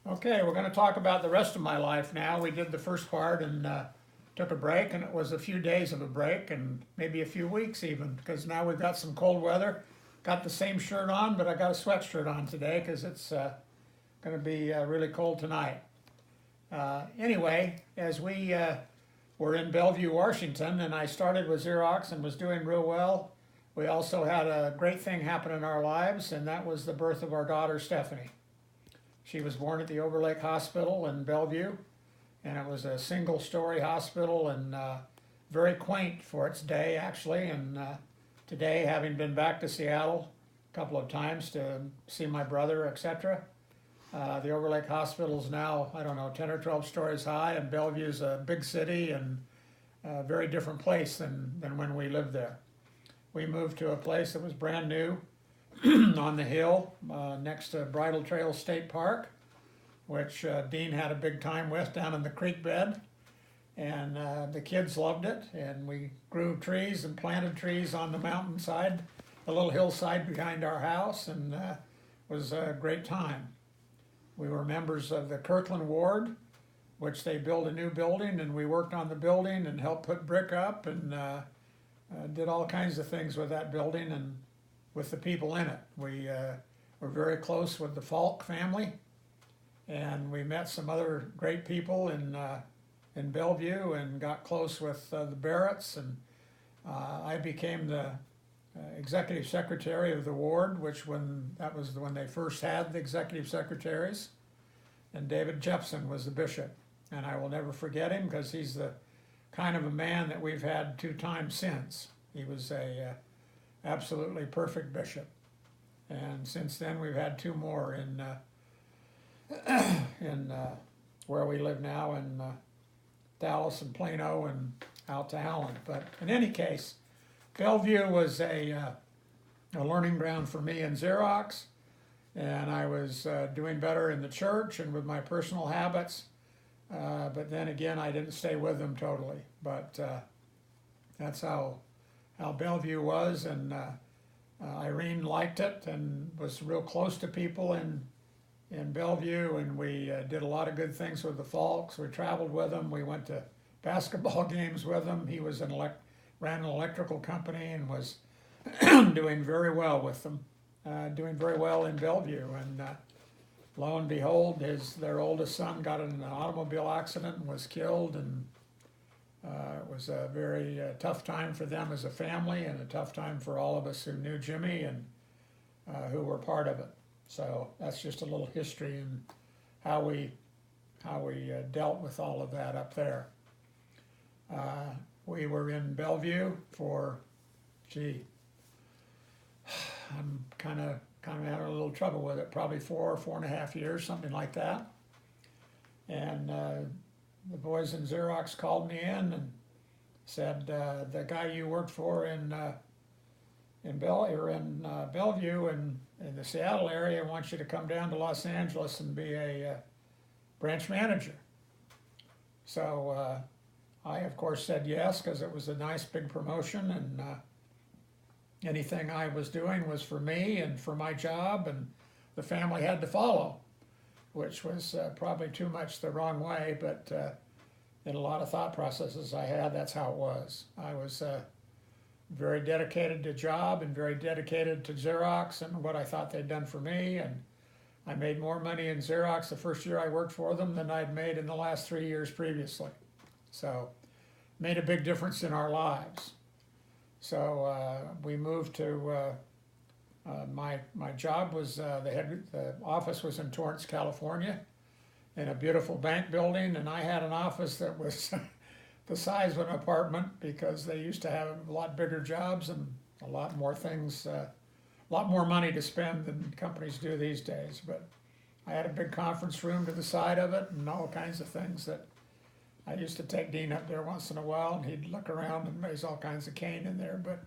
Okay, we're going to talk about the rest of my life now. We did the first part and took a break, and it was a few days of a break and maybe a few weeks even, because now we've got some cold weather. Got the same shirt on, but I got a sweatshirt on today because it's going to be really cold tonight. Anyway, as we were in Bellevue, Washington, and I started with Xerox and was doing real well, we also had a great thing happen in our lives, and that was the birth of our daughter, Stephanie. She was born at the Overlake Hospital in Bellevue, and it was a single-story hospital and very quaint for its day, actually. And today, having been back to Seattle a couple of times to see my brother, etc., the Overlake Hospital is now, I don't know, 10 or 12 stories high, and Bellevue's a big city and a very different place than when we lived there. We moved to a place that was brand new on the hill next to Bridle Trail State Park, which Dean had a big time with down in the creek bed. And the kids loved it, and we grew trees and planted trees on the mountainside, the little hillside behind our house, and it was a great time. We were members of the Kirkland Ward, which they built a new building, and we worked on the building and helped put brick up and did all kinds of things with that building and with the people in it. We were very close with the Falk family, and we met some other great people in Bellevue and got close with the Barretts, and I became the executive secretary of the ward, that was when they first had the executive secretaries, and David Jepson was the bishop, and I will never forget him because he's the kind of a man that we've had two times since. He was a absolutely perfect bishop, and since then we've had two more in where we live now in Dallas and Plano and out to Allen. But in any case, Bellevue was a learning ground for me in Xerox, and I was doing better in the church and with my personal habits. But then again, I didn't stay with them totally. But that's how Bellevue was, and Irene liked it and was real close to people in Bellevue, and we did a lot of good things with the Falks. We traveled with them. We went to basketball games with him. He was ran an electrical company and was doing very well with them, doing very well in Bellevue. And lo and behold, their oldest son got in an automobile accident and was killed. And it was a very tough time for them as a family, and a tough time for all of us who knew Jimmy and who were part of it. So that's just a little history and how we dealt with all of that up there. We were in Bellevue for, I'm kind of having a little trouble with it, probably 4.5 years, something like that. And the boys in Xerox called me in and said, the guy you worked for in Bellevue and in the Seattle area wants you to come down to Los Angeles and be a branch manager. So I, of course, said yes because it was a nice big promotion, and anything I was doing was for me and for my job, and the family had to follow, which was probably too much the wrong way, but in a lot of thought processes I had, that's how it was. I was very dedicated to job and very dedicated to Xerox and what I thought they'd done for me, and I made more money in Xerox the first year I worked for them than I'd made in the last 3 years previously. So made a big difference in our lives. So we moved to my job was the office was in Torrance, California, in a beautiful bank building, and I had an office that was the size of an apartment because they used to have a lot bigger jobs and a lot more things, a lot more money to spend than companies do these days. But I had a big conference room to the side of it and all kinds of things that I used to take Dean up there once in a while, and he'd look around and there's all kinds of cane in there. But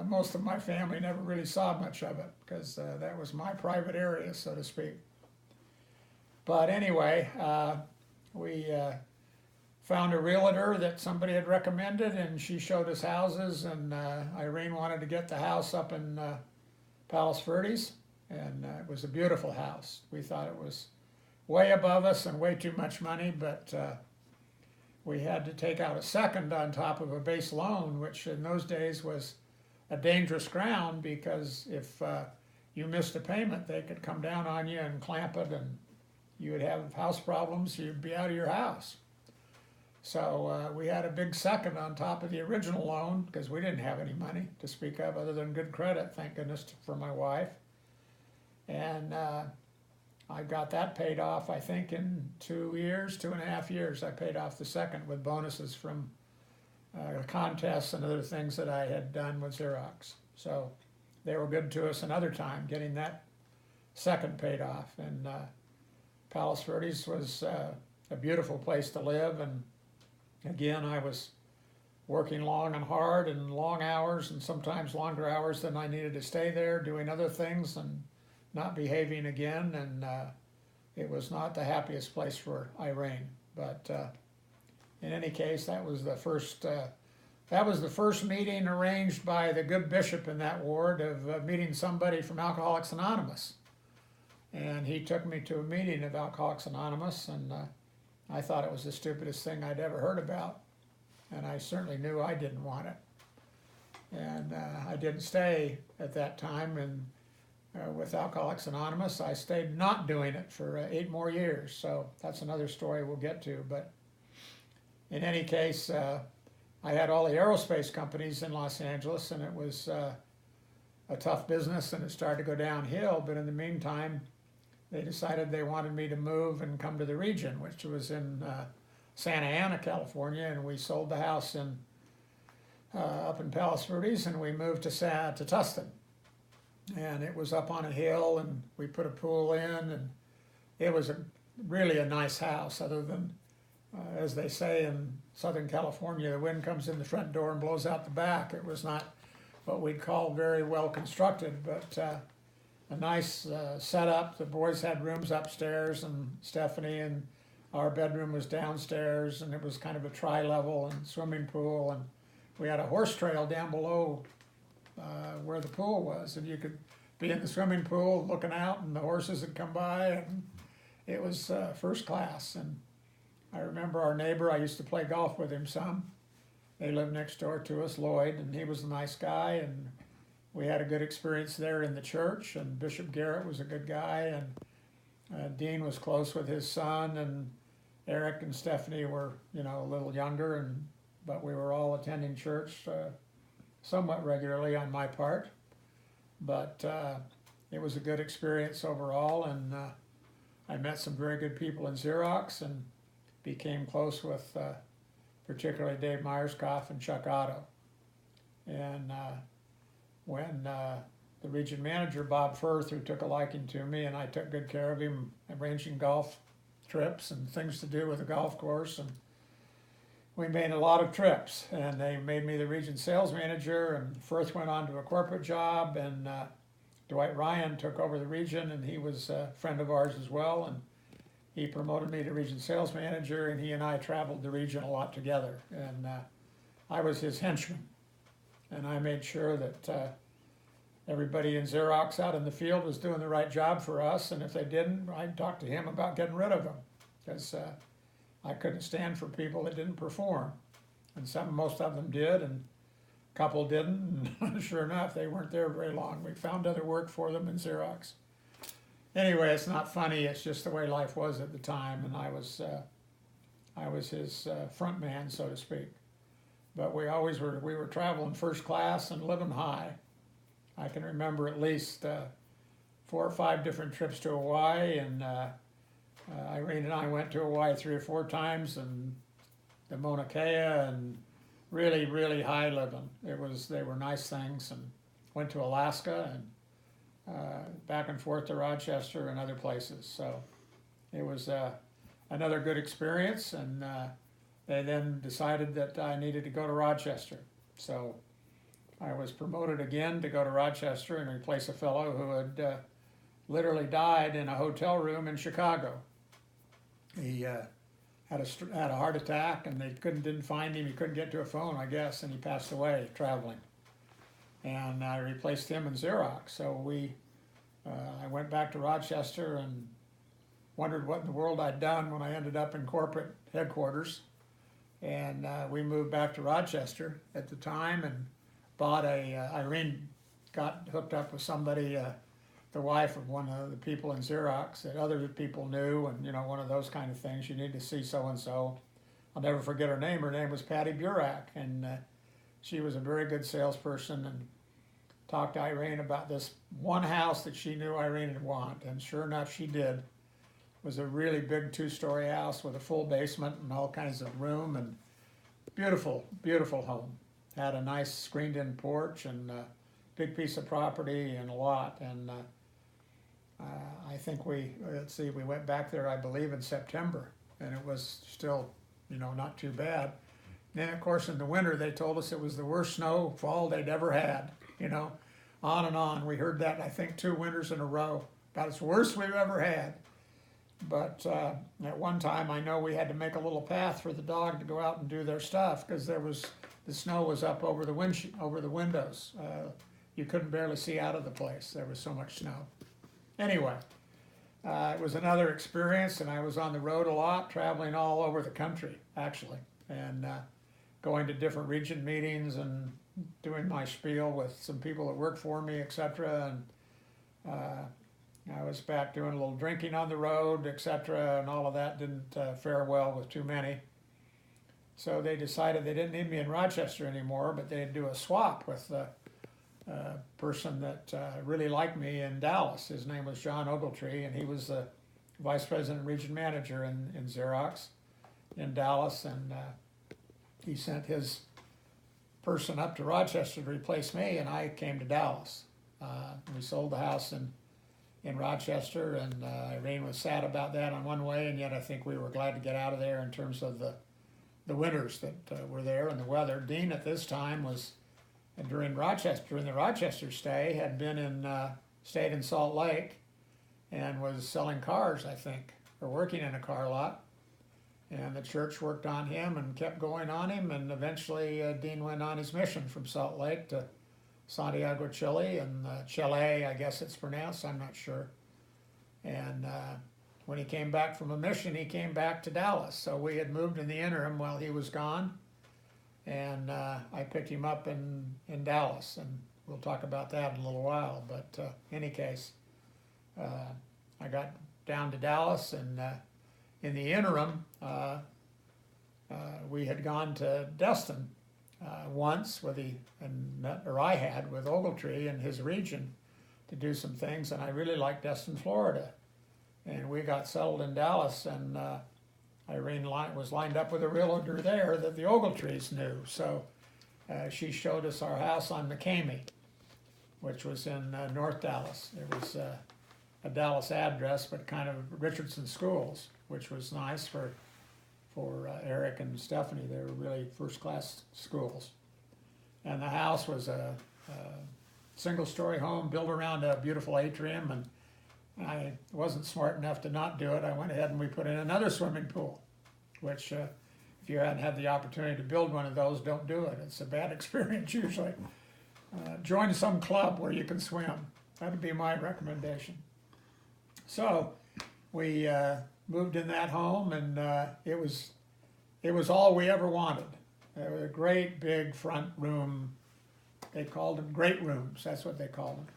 most of my family never really saw much of it because that was my private area, so to speak. But anyway, we found a realtor that somebody had recommended, and she showed us houses, and Irene wanted to get the house up in Palos Verdes, and it was a beautiful house. We thought it was way above us and way too much money, but we had to take out a second on top of a base loan, which in those days was a dangerous ground because if you missed a payment, they could come down on you and clamp it, and you would have house problems. You'd be out of your house. So we had a big second on top of the original loan because we didn't have any money to speak of other than good credit, thank goodness for my wife. And I got that paid off, I think, in 2 years, 2.5 years. I paid off the second with bonuses from contests and other things that I had done with Xerox. So they were good to us another time, getting that second paid off. And Palos Verdes was a beautiful place to live. And again, I was working long and hard and long hours, and sometimes longer hours than I needed to stay there, doing other things and not behaving again, and it was not the happiest place for Irene. But in any case, that was the first meeting arranged by the good bishop in that ward of meeting somebody from Alcoholics Anonymous, and he took me to a meeting of Alcoholics Anonymous, and I thought it was the stupidest thing I'd ever heard about, and I certainly knew I didn't want it, and I didn't stay at that time, and with Alcoholics Anonymous, I stayed not doing it for 8 more years. So that's another story we'll get to. But in any case, I had all the aerospace companies in Los Angeles, and it was a tough business, and it started to go downhill. But in the meantime, they decided they wanted me to move and come to the region, which was in Santa Ana, California, and we sold the house in up in Palos Verdes, and we moved to Tustin. And it was up on a hill, and we put a pool in, and it was really a nice house, other than, as they say in Southern California, the wind comes in the front door and blows out the back. It was not what we'd call very well constructed, but a nice setup. The boys had rooms upstairs, and Stephanie and our bedroom was downstairs, and it was kind of a tri-level and swimming pool, and we had a horse trail down below where the pool was, and you could be in the swimming pool looking out, and the horses would come by, and it was first class. And I remember our neighbor, I used to play golf with him some. They lived next door to us, Lloyd, and he was a nice guy, and we had a good experience there in the church, and Bishop Garrett was a good guy, and Dean was close with his son, and Eric and Stephanie were, a little younger, but we were all attending church somewhat regularly on my part, but it was a good experience overall, and I met some very good people in Xerox and became close with particularly Dave Myerscough and Chuck Otto. And when the region manager, Bob Firth, who took a liking to me, and I took good care of him, arranging golf trips and things to do with the golf course, and we made a lot of trips, and they made me the region sales manager, and Firth went on to a corporate job, and Dwight Ryan took over the region, and he was a friend of ours as well, and he promoted me to region sales manager, and he and I traveled the region a lot together, and I was his henchman, and I made sure that everybody in Xerox out in the field was doing the right job for us, and if they didn't, I'd talk to him about getting rid of them, because I couldn't stand for people that didn't perform, and most of them did, and a couple didn't, and sure enough, they weren't there very long. We found other work for them in Xerox. Anyway, it's not funny, it's just the way life was at the time, and I was his front man, so to speak. But we were traveling first class and living high. I can remember at least 4 or 5 different trips to Hawaii, and Irene and I went to Hawaii 3 or 4 times, and the Mauna Kea, and really, really high living. They were nice things, and went to Alaska, and back and forth to Rochester and other places. So it was another good experience, and they then decided that I needed to go to Rochester. So I was promoted again to go to Rochester and replace a fellow who had literally died in a hotel room in Chicago. He had a heart attack, and they didn't find him. He couldn't get to a phone, I guess, and he passed away traveling. And I replaced him in Xerox. So I went back to Rochester, and wondered what in the world I'd done when I ended up in corporate headquarters. And we moved back to Rochester at the time and bought Irene got hooked up with somebody, the wife of one of the people in Xerox that other people knew, and one of those kind of things. You need to see so and so. I'll never forget her name. Her name was Patty Burak, and she was a very good salesperson, and talked to Irene about this one house that she knew Irene would want, and sure enough, she did. It was a really big 2-story house with a full basement and all kinds of room, and beautiful, beautiful home. Had a nice screened-in porch and a big piece of property and a lot, and I think we went back there, I believe, in September, and it was still, not too bad. Then, of course, in the winter, they told us it was the worst snowfall they'd ever had, on and on. We heard that, I think, 2 winters in a row, about as worst we've ever had. But at one time, I know we had to make a little path for the dog to go out and do their stuff, because the snow was up over the windows. You couldn't barely see out of the place. There was so much snow. Anyway, it was another experience, and I was on the road a lot, traveling all over the country, actually, and going to different region meetings and doing my spiel with some people that worked for me, etc. And I was back doing a little drinking on the road, etc. And all of that didn't fare well with too many. So they decided they didn't need me in Rochester anymore, but they'd do a swap with a person that really liked me in Dallas. His name was John Ogletree, and he was the vice president region manager in Xerox in Dallas, and he sent his person up to Rochester to replace me, and I came to Dallas. We sold the house in Rochester, and Irene was sad about that on one way, and yet I think we were glad to get out of there in terms of the winters that were there and the weather. Dean at this time was, during the Rochester stay, had stayed in Salt Lake and was selling cars, I think, or working in a car lot. And the church worked on him and kept going on him, and eventually Dean went on his mission from Salt Lake to Santiago, Chile, and Chile, I guess it's pronounced, I'm not sure. And when he came back from a mission, he came back to Dallas. So we had moved in the interim while he was gone, and I picked him up in Dallas, and we'll talk about that in a little while. But in any case, I got down to Dallas, and in the interim, we had gone to Destin once I had with Ogletree and his region to do some things, and I really liked Destin, Florida. And we got settled in Dallas, and Irene was lined up with a realtor there that the Ogletrees knew. So she showed us our house on McCamey, which was in North Dallas. It was a Dallas address, but kind of Richardson Schools, which was nice for Eric and Stephanie. They were really first-class schools. And the house was a single-story home built around a beautiful atrium, and I wasn't smart enough to not do it. I went ahead and we put in another swimming pool, which if you hadn't had the opportunity to build one of those, don't do it. It's a bad experience usually. Join some club where you can swim. That would be my recommendation. So we moved in that home, and it was all we ever wanted. There was a great big front room. They called them great rooms. That's what they called them.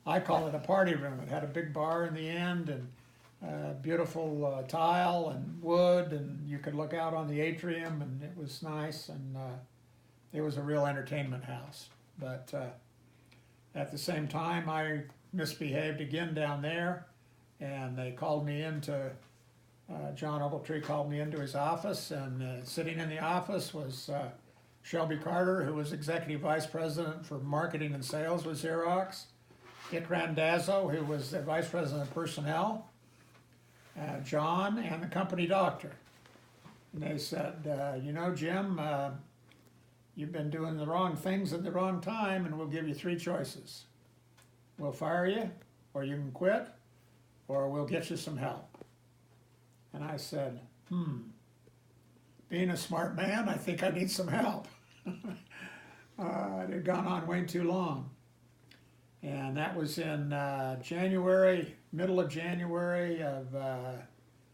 I call it a party room. It had a big bar in the end, and beautiful tile and wood, and you could look out on the atrium, and it was nice, and it was a real entertainment house. But at the same time, I misbehaved again down there, and they called me into, John Ogletree called me into his office, and sitting in the office was Shelby Carter, who was Executive Vice President for Marketing and Sales with Xerox, Dick Randazzo, who was the Vice President of Personnel, John, and the company doctor. And they said, Jim, you've been doing the wrong things at the wrong time, and we'll give you 3 choices. We'll fire you, or you can quit, or we'll get you some help. And I said, being a smart man, I think I need some help. It had gone on way too long. And that was in middle of January of